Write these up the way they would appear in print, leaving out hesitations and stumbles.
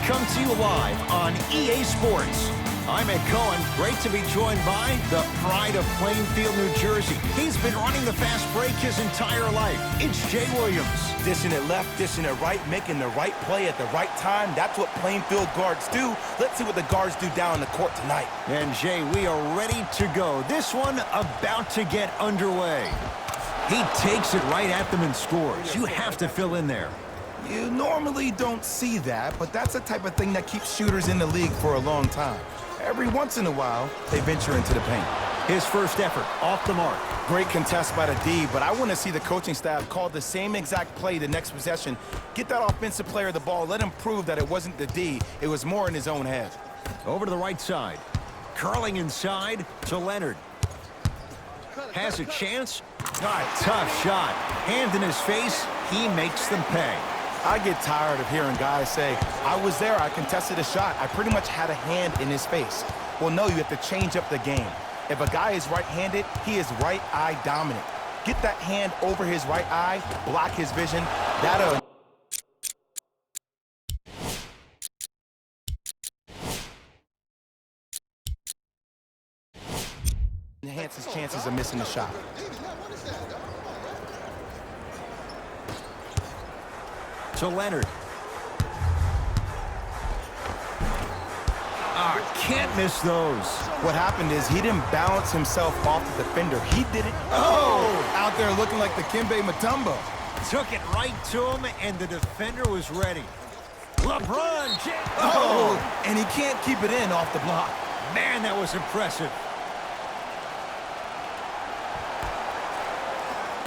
come to you live on EA Sports. I'm Ed Cohen. Great to be joined by the pride of Plainfield, New Jersey. He's been running the fast break his entire life. It's Jay Williams. Dishing it left, dishing it right, making the right play at the right time. That's what Plainfield guards do. Let's see what the guards do down in the court tonight. And Jay, we are ready to go. This one about to get underway. He takes it right at them and scores. You have to fill in there. You normally don't see that, but that's the type of thing that keeps shooters in the league for a long time. Every once in a while, they venture into the paint. His first effort, off the mark. Great contest by the D, but I want to see the coaching staff call the same exact play the next possession. Get that offensive player the ball. Let him prove that it wasn't the D. It was more in his own head. Over to the right side. Curling inside to Leonard. Has a chance. Tough shot. Hand in his face. He makes them pay. I get tired of hearing guys say, I was there, I contested a shot, I pretty much had a hand in his face. Well, no, you have to change up the game. If a guy is right-handed, he is right eye dominant. Get that hand over his right eye, block his vision. That'll enhance his chances of missing the shot. To Leonard. Can't miss those. What happened is he didn't balance himself off the defender. He did it, out there looking like the Kimbe Mutombo. Took it right to him, and the defender was ready. Lebron James. And he can't keep it in off the block. Man, that was impressive.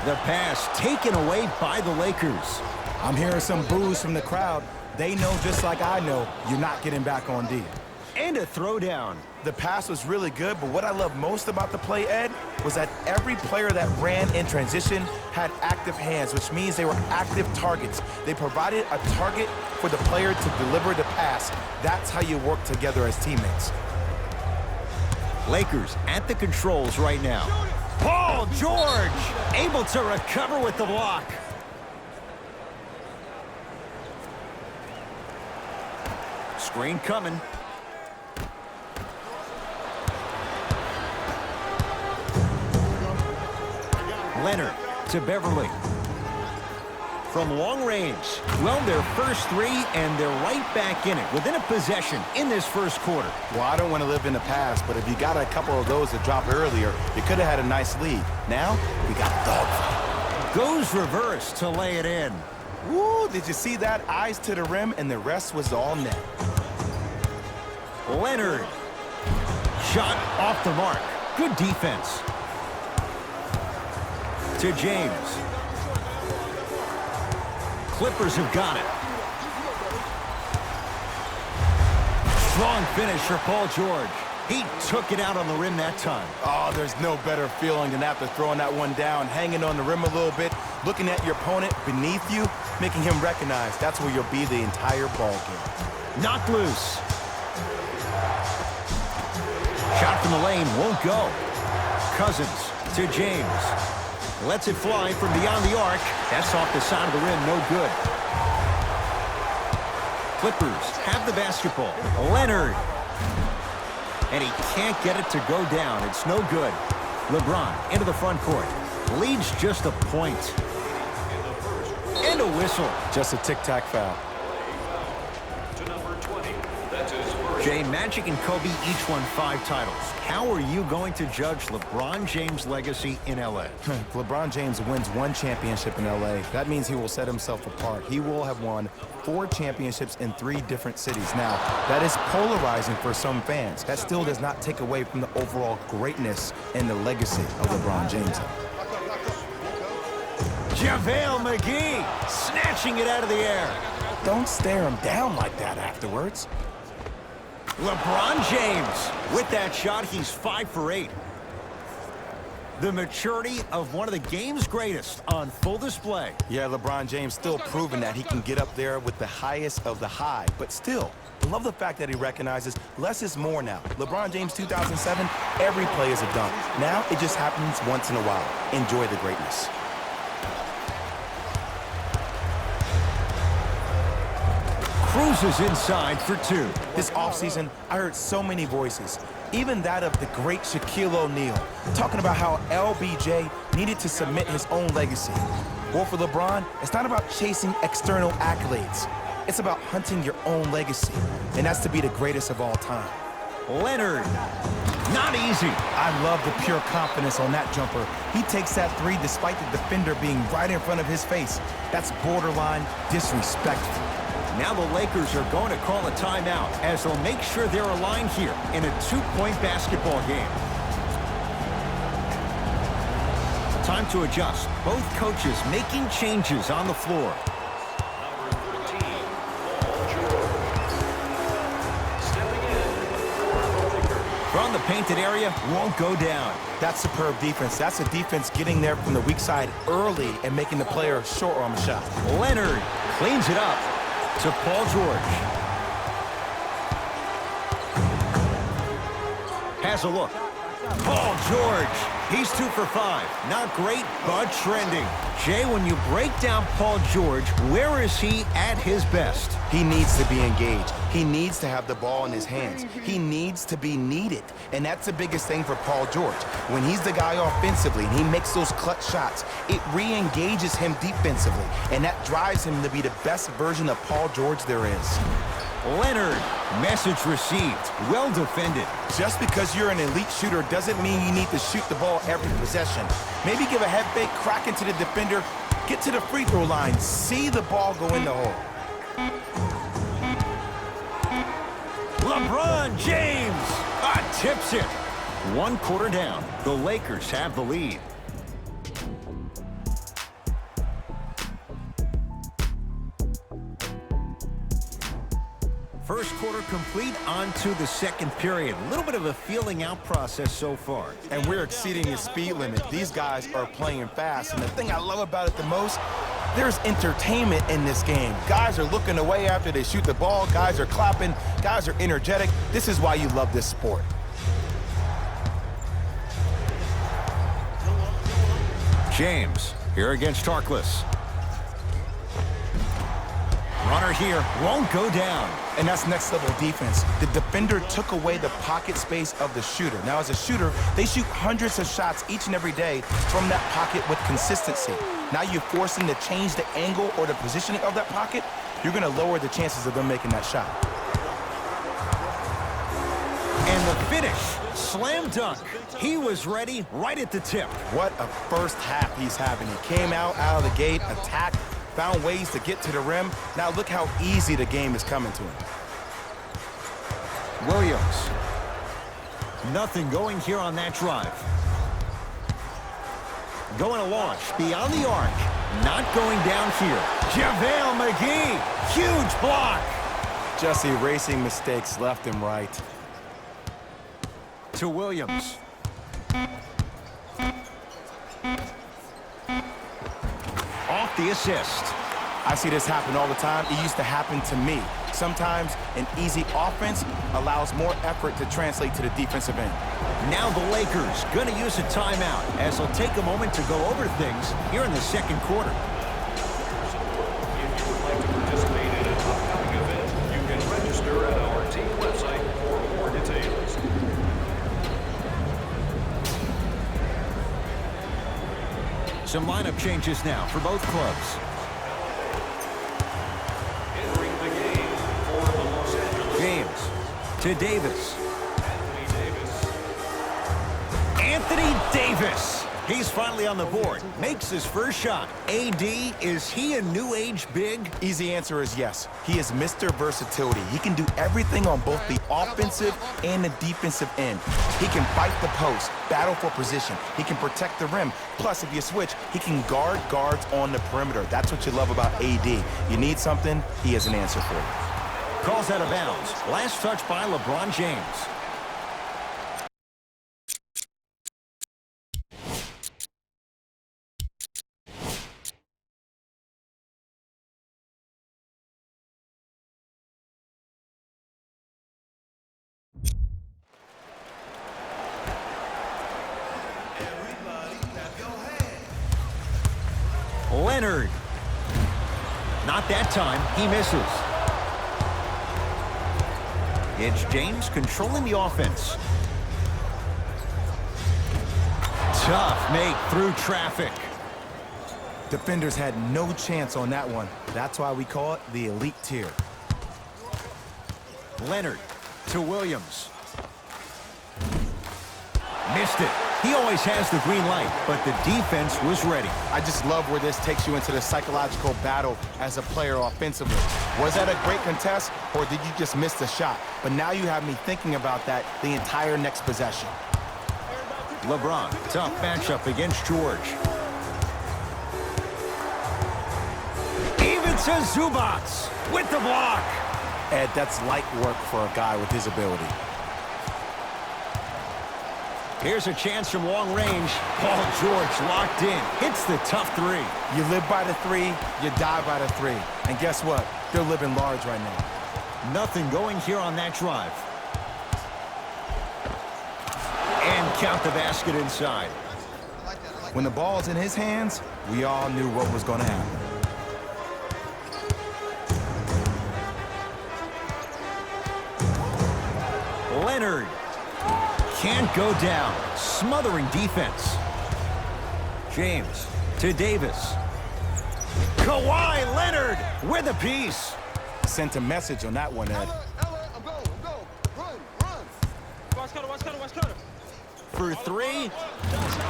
The pass taken away by the Lakers. I'm hearing some boos from the crowd. They know just like I know you're not getting back on D. And a throwdown. The pass was really good, but what I love most about the play, Ed, was that every player that ran in transition had active hands, which means they were active targets. They provided a target for the player to deliver the pass. That's how you work together as teammates. Lakers at the controls right now. Paul George able to recover with the block. Screen coming. Leonard to Beverly. From long range. Well, their first three, and they're right back in it, within a possession in this first quarter. Well, I don't want to live in the past, but if you got a couple of those that dropped earlier, you could have had a nice lead. Now, we got a dogfight. Goes reverse to lay it in. Woo, did you see that? Eyes to the rim, and the rest was all net. Leonard. Shot off the mark. Good defense. To James. Clippers have got it. Strong finish for Paul George. He took it out on the rim that time. Oh, there's no better feeling than after throwing that one down, hanging on the rim a little bit, looking at your opponent beneath you, making him recognize that's where you'll be the entire ball game. Knocked loose. Shot from the lane won't go. Cousins to James. Lets it fly from beyond the arc. That's off the side of the rim, no good. Clippers have the basketball. Leonard. And he can't get it to go down. It's no good. LeBron into the front court. Leads just a point. And a whistle. Just a tic-tac foul. Jay, Magic and Kobe each won 5 titles. How are you going to judge LeBron James' legacy in L.A.? If LeBron James wins 1 championship in L.A., that means he will set himself apart. He will have won 4 championships in 3 different cities. Now, that is polarizing for some fans. That still does not take away from the overall greatness and the legacy of LeBron James. JaVale McGee snatching it out of the air. Don't stare him down like that afterwards. LeBron James, with that shot, he's 5 for 8. The maturity of one of the game's greatest on full display. Yeah, LeBron James still proving that he can get up there with the highest of the high. But still, I love the fact that he recognizes less is more now. LeBron James 2007, every play is a dunk. Now it just happens once in a while. Enjoy the greatness. cruises inside for two. This offseason, I heard so many voices, even that of the great Shaquille O'Neal, talking about how LBJ needed to submit his own legacy. Well, for LeBron, it's not about chasing external accolades. It's about hunting your own legacy, and that's to be the greatest of all time. Leonard, not easy. I love the pure confidence on that jumper. He takes that three despite the defender being right in front of his face. That's borderline disrespectful. Now the Lakers are going to call a timeout as they'll make sure they're aligned here in a two-point basketball game. Time to adjust. Both coaches making changes on the floor. From the painted area, won't go down. That's superb defense. That's a defense getting there from the weak side early and making the player short arm a shot. Leonard cleans it up to Paul George. Has a look. Paul George, he's 2 for 5. Not great, but trending. Jay, when you break down Paul George, where is he at his best? He needs to be engaged. He needs to have the ball in his hands. He needs to be needed. And that's the biggest thing for Paul George. When he's the guy offensively and he makes those clutch shots, it re-engages him defensively. And that drives him to be the best version of Paul George there is. Leonard, message received. Well defended. Just because you're an elite shooter doesn't mean you need to shoot the ball every possession. Maybe give a head fake, crack into the defender, get to the free throw line, see the ball go in the hole. LeBron James tips it. 1 quarter down. The Lakers have the lead. First quarter complete, on to the second period. A little bit of a feeling out process so far. And we're exceeding the speed limit. These guys are playing fast. And the thing I love about it the most, there's entertainment in this game. Guys are looking away after they shoot the ball. Guys are clapping. Guys are energetic. This is why you love this sport. James here against Tarkless. Runner here won't go down. And that's next level defense. The defender took away the pocket space of the shooter. Now as a shooter, they shoot hundreds of shots each and every day from that pocket with consistency. Now you're forcing to change the angle or the positioning of that pocket. You're going to lower the chances of them making that shot. And the finish, slam dunk. He was ready right at the tip. What a first half he's having. He came out of the gate, attacked, found ways to get to the rim. Now look how easy the game is coming to him. Williams. Nothing going here on that drive. Going to launch beyond the arc. Not going down here. JaVale McGee. Huge block. Just erasing mistakes left and right. To Williams. Off the assist. I see this happen all the time. It used to happen to me. Sometimes an easy offense allows more effort to translate to the defensive end. Now the Lakers going to use a timeout as they'll take a moment to go over things here in the second quarter. If you would like to participate in an upcoming event, you can register at our team website for more details. Some lineup changes now for both clubs. Entering the game for the Los Angeles. James to Davis. Anthony Davis. Anthony Davis. He's finally on the board. Makes his first shot. AD, is he a new age big? Easy answer is yes. He is Mr. Versatility. He can do everything on both the offensive and the defensive end. He can fight the post, battle for position. He can protect the rim. Plus, if you switch, he can guard guards on the perimeter. That's what you love about AD. You need something, he has an answer for you. Calls out of bounds. Last touch by LeBron James. Leonard. Not that time. He misses. It's James controlling the offense. Tough make through traffic. Defenders had no chance on that one. That's why we call it the elite tier. Leonard to Williams. Missed it. He always has the green light, but the defense was ready. I just love where this takes you into the psychological battle as a player offensively. Was that a great contest, or did you just miss the shot? But now you have me thinking about that the entire next possession. LeBron, tough matchup against George. Even to Zubac with the block. Ed, that's light work for a guy with his ability. Here's a chance from long range. Paul George locked in. Hits the tough three. You live by the three, you die by the three. And guess what? They're living large right now. Nothing going here on that drive. And count the basket inside. When the ball's in his hands, we all knew what was going to happen. Leonard can't go down. Smothering defense. James to Davis. Kawhi Leonard with a piece. Sent a message on that one, Ed. For three.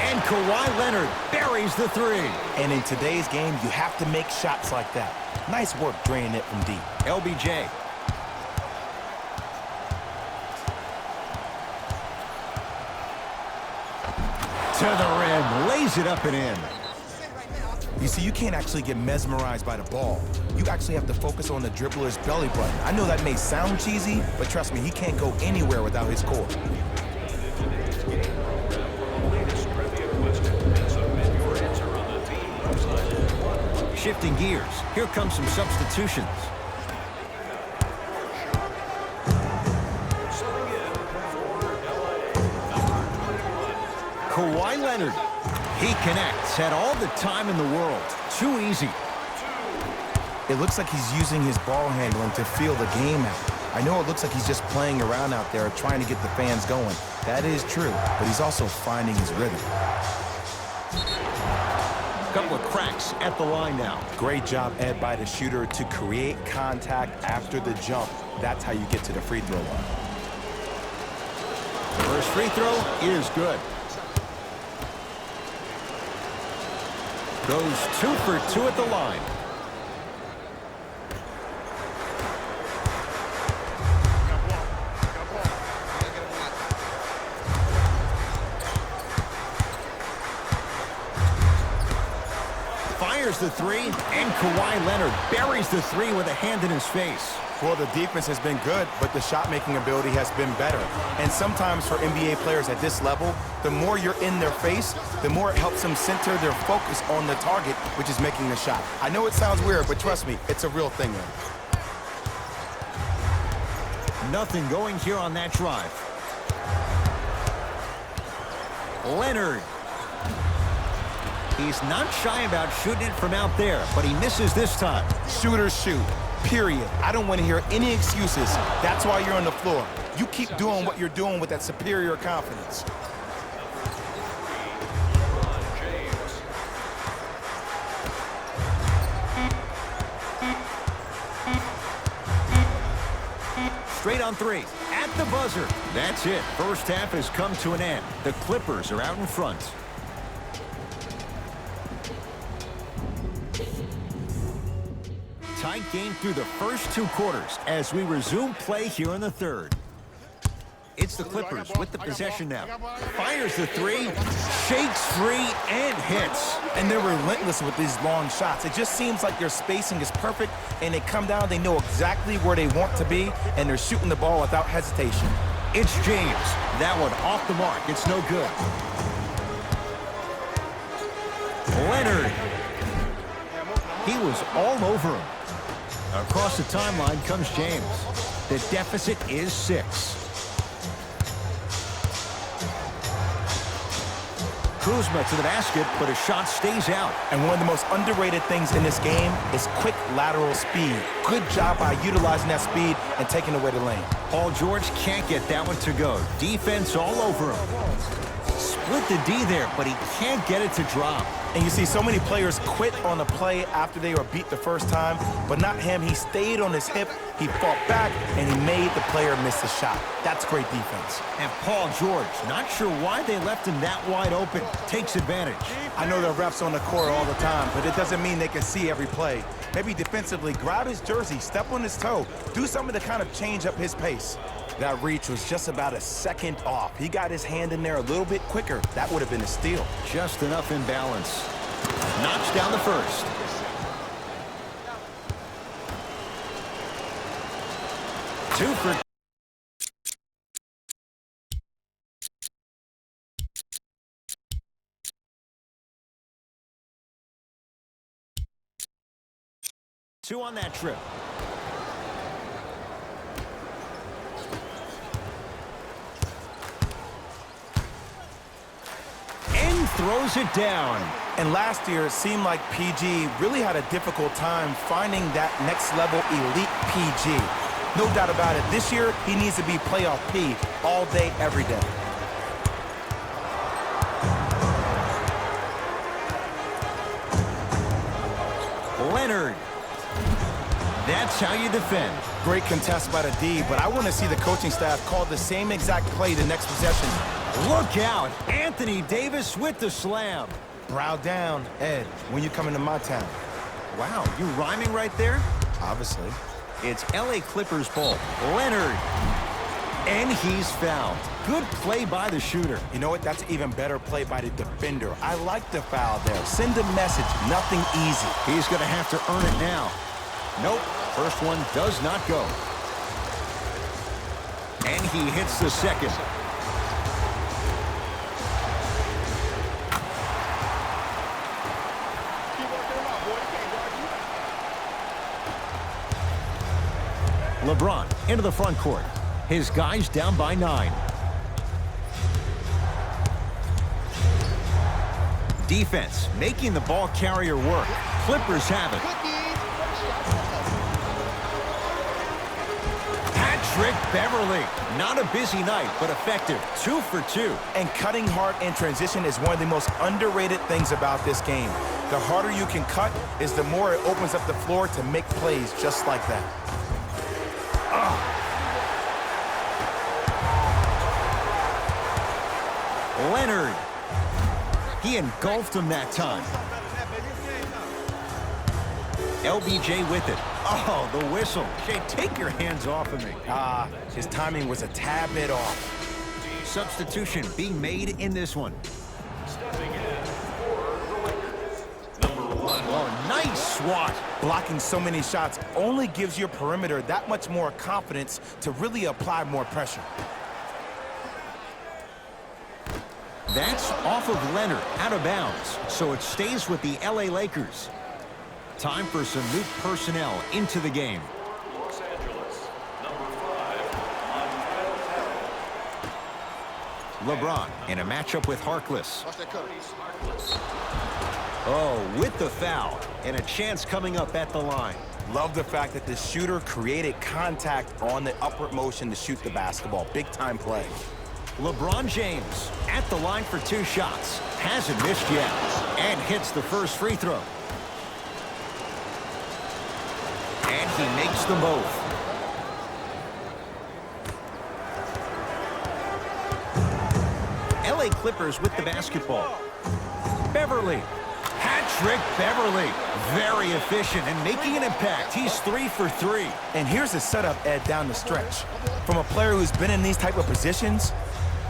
And Kawhi Leonard buries the three. And in today's game, you have to make shots like that. Nice work draining it from deep. LBJ. To the rim, lays it up and in. You see, you can't actually get mesmerized by the ball. You actually have to focus on the dribbler's belly button. I know that may sound cheesy, but trust me, he can't go anywhere without his core. Shifting gears, here comes some substitutions. Kawhi Leonard, he connects, had all the time in the world. Too easy. It looks like he's using his ball handling to feel the game out. I know it looks like he's just playing around out there trying to get the fans going. That is true, but he's also finding his rhythm. Couple of cracks at the line now. Great job, Ed, by the shooter to create contact after the jump. That's how you get to the free throw line. First free throw is good. Goes 2 for 2 at the line. Fires the three, and Kawhi Leonard buries the three with a hand in his face. Well, the defense has been good, but the shot-making ability has been better. And sometimes for NBA players at this level, the more you're in their face, the more it helps them center their focus on the target, which is making the shot. I know it sounds weird, but trust me, it's a real thing, man. Nothing going here on that drive. Leonard. He's not shy about shooting it from out there, but he misses this time. Shooters shoot, period. I don't want to hear any excuses. That's why you're on the floor. You keep doing what you're doing with that superior confidence. Straight on three, at the buzzer. That's it. First half has come to an end. The Clippers are out in front. Tight game through the first 2 quarters as we resume play here in the third. It's the Clippers with the possession now. Fires the three, shakes free, and hits. And they're relentless with these long shots. It just seems like their spacing is perfect, and they come down, they know exactly where they want to be, and they're shooting the ball without hesitation. It's James. That one off the mark. It's no good. Leonard. He was all over him. Across the timeline comes James. The deficit is 6. Kuzma to the basket, but his shot stays out. And one of the most underrated things in this game is quick lateral speed. Good job by utilizing that speed and taking away the lane. Paul George can't get that one to go. Defense all over him. Split the D there, but he can't get it to drop. And you see so many players quit on the play after they were beat the first time, but not him. He stayed on his hip, he fought back, and he made the player miss the shot. That's great defense. And Paul George, not sure why they left him that wide open, takes advantage. I know there are refs on the court all the time, but it doesn't mean they can see every play. Maybe defensively, grab his jersey, step on his toe, do something to kind of change up his pace. That reach was just about a second off. He got his hand in there a little bit quicker. That would have been a steal. Just enough imbalance. Knocks down the first. Two for... Two on that trip. And throws it down. And last year, it seemed like PG really had a difficult time finding that next level elite PG. No doubt about it. This year, he needs to be playoff P all day, every day. Leonard. That's how you defend. Great contest by the D, but I want to see the coaching staff call the same exact play the next possession. Look out. Anthony Davis with the slam. Brow down, Ed, when you come into my town. Wow, you rhyming right there? Obviously. It's LA Clippers ball. Leonard. And he's fouled. Good play by the shooter. You know what? That's even better play by the defender. I like the foul there. Send a message. Nothing easy. He's going to have to earn it now. Nope. First one does not go. And he hits the second. LeBron into the front court. His guys down by 9. Defense making the ball carrier work. Clippers have it. Patrick Beverly. Not a busy night, but effective. 2 for 2. And cutting hard in transition is one of the most underrated things about this game. The harder you can cut is the more it opens up the floor to make plays just like that. Leonard. He engulfed him that time. LBJ with it. Oh, the whistle. Jay, take your hands off of me. His timing was a tad bit off. Substitution being made in this one. Stepping in for the Lakers, number 1. Oh, nice swat. Blocking so many shots only gives your perimeter that much more confidence to really apply more pressure. That's off of Leonard, out of bounds. So it stays with the LA Lakers. Time for some new personnel into the game. Los Angeles, number 5, on foul talent. LeBron in a matchup with Harkless. Harkless. Oh, with the foul. And a chance coming up at the line. Love the fact that the shooter created contact on the upward motion to shoot the basketball. Big time play. LeBron James at the line for 2 shots. Hasn't missed yet. And hits the first free throw. And he makes them both. LA Clippers with the basketball. Beverly. Patrick Beverly. Very efficient and making an impact. He's 3 for 3. And here's the setup, Ed, down the stretch. From a player who's been in these type of positions,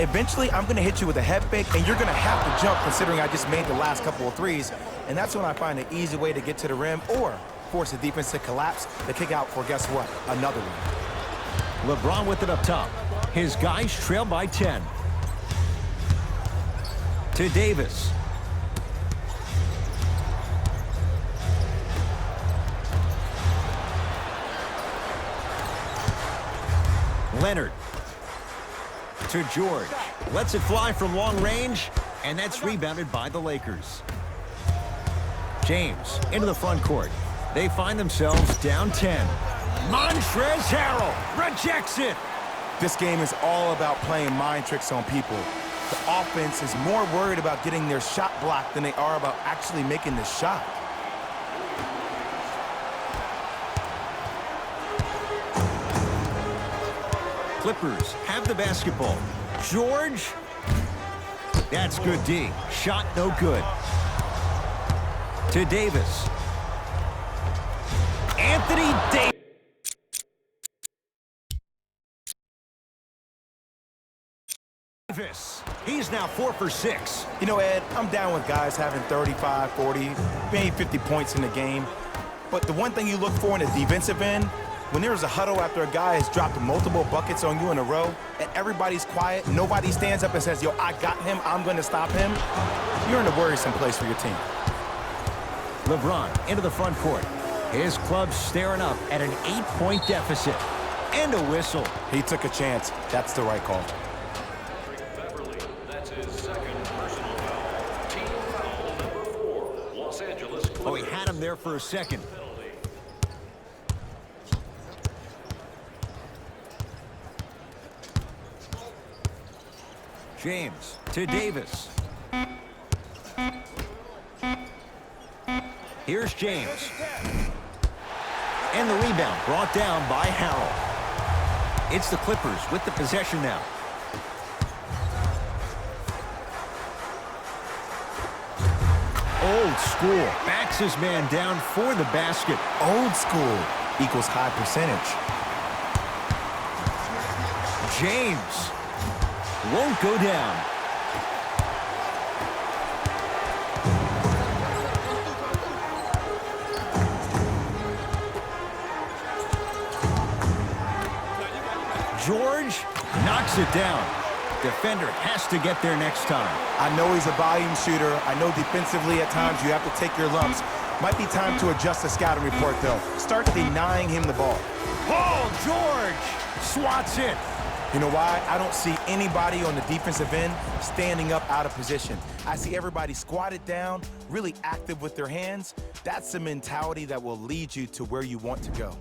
eventually I'm going to hit you with a head fake, and you're going to have to jump considering I just made the last couple of threes. And that's when I find an easy way to get to the rim or force the defense to collapse to kick out for, guess what, another one. LeBron with it up top. His guys trail by 10. To Davis. Leonard. To George. Lets it fly from long range. And that's rebounded by the Lakers. James into the front court. They find themselves down 10. Montrezl Harrell rejects it. This game is all about playing mind tricks on people. The offense is more worried about getting their shot blocked than they are about actually making the shot. Clippers have the basketball. George. That's good D. Shot no good. To Davis. Anthony Davis. He's now 4 for 6. You know, Ed, I'm down with guys having 35, 40, maybe 50 points in the game. But the one thing you look for in the defensive end, when there's a huddle after a guy has dropped multiple buckets on you in a row, and everybody's quiet, nobody stands up and says, yo, I got him, I'm going to stop him, you're in a worrisome place for your team. Lebron into the front court. His club staring up at an 8-point deficit. And a whistle. He took a chance. That's the right call. Beverly, that's his second personal foul. Team foul number 4. Los Angeles Clippers. Oh, he had him there for a second. James to Davis. Here's James. And the rebound brought down by Harrell. It's the Clippers with the possession now. Old school backs his man down for the basket. Old school equals high percentage. James won't go down. George knocks it down. Defender has to get there next time. I know he's a volume shooter. I know defensively at times you have to take your lumps. Might be time to adjust the scouting report, though. Start denying him the ball. Paul George swats it. You know why? I don't see anybody on the defensive end standing up out of position. I see everybody squatted down, really active with their hands. That's the mentality that will lead you to where you want to go.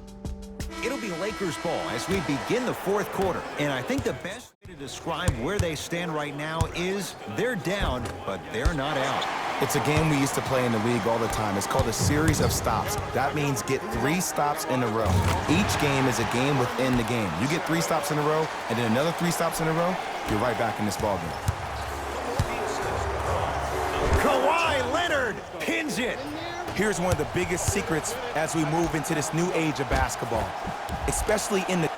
It'll be Lakers ball as we begin the fourth quarter. And I think the best way to describe where they stand right now is they're down, but they're not out. It's a game we used to play in the league all the time. It's called a series of stops. That means get 3 stops in a row. Each game is a game within the game. You get 3 stops in a row, and then another 3 stops in a row, you're right back in this ball game. Kawhi Leonard pins it. Here's one of the biggest secrets as we move into this new age of basketball, especially in the